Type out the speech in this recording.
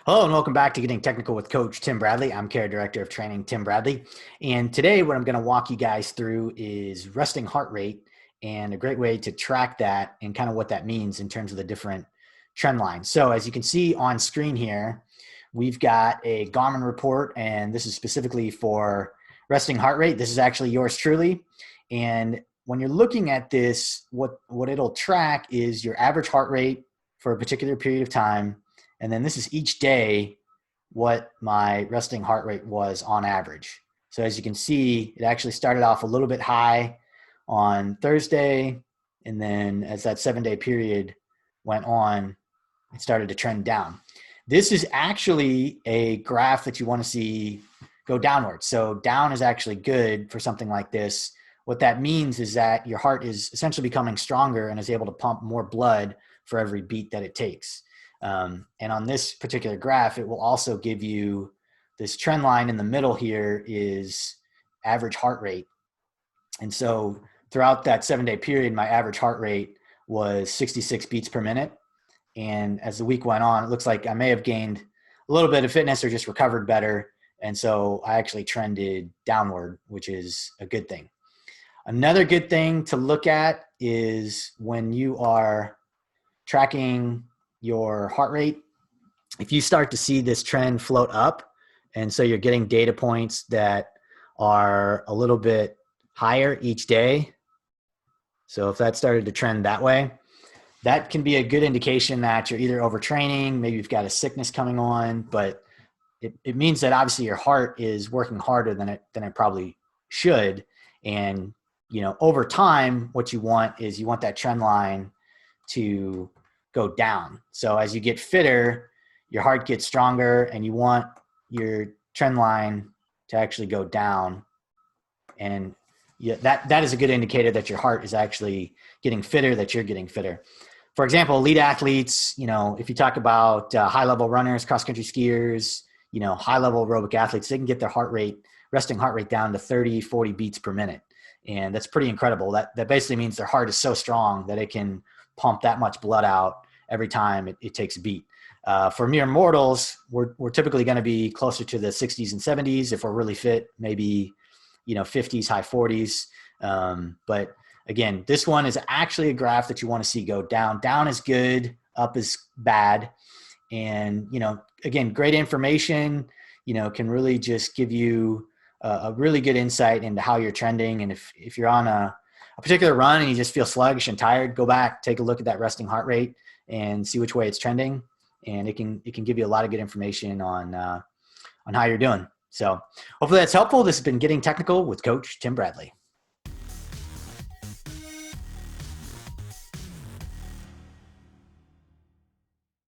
Hello and welcome back to Getting Technical with Coach Tim Bradley. I'm Care Director of Training, Tim Bradley. And today what I'm going to walk you guys through is resting heart rate and a great way to track that and kind of what that means in terms of the different trend lines. So as you can see on screen here, we've got a Garmin report, and this is specifically for resting heart rate. This is actually yours truly. And when you're looking at this, what it'll track is your average heart rate for a particular period of time. And then this is each day what my resting heart rate was on average. So as you can see, it actually started off a little bit high on Thursday. And then as that 7-day period went on, it started to trend down. This is actually a graph that you want to see go downward. So down is actually good for something like this. What that means is that your heart is essentially becoming stronger and is able to pump more blood for every beat that it takes. And on this particular graph, it will also give you this trend line in the middle here is average heart rate. And so throughout that 7-day period, my average heart rate was 66 beats per minute. And as the week went on, it looks like I may have gained a little bit of fitness or just recovered better. And so I actually trended downward, which is a good thing. Another good thing to look at is when you are tracking your heart rate, if you start to see this trend float up, and so you're getting data points that are a little bit higher each day. So if that started to trend that way, that can be a good indication that you're either overtraining, maybe you've got a sickness coming on, but it means that obviously your heart is working harder than it probably should. And, over time, what you want is you want that trend line to go down. So as you get fitter, your heart gets stronger, and you want your trend line to actually go down. And that is a good indicator that your heart is actually getting fitter, that you're getting fitter. For example, elite athletes, if you talk about high-level runners, cross-country skiers, high-level aerobic athletes, they can get their resting heart rate down to 30, 40 beats per minute. And that's pretty incredible. That basically means their heart is so strong that it can pump that much blood out every time it takes a beat. For mere mortals, we're typically going to be closer to the 60s and 70s. If we're really fit, maybe 50s, high 40s. But again, this one is actually a graph that you want to see go down. Down is good, up is bad. And again, great information can really just give you a really good insight into how you're trending. And if you're on a particular run and you just feel sluggish and tired, go back, take a look at that resting heart rate and see which way it's trending. And it can give you a lot of good information on how you're doing. So hopefully that's helpful. This has been Getting Technical with Coach Tim Bradley.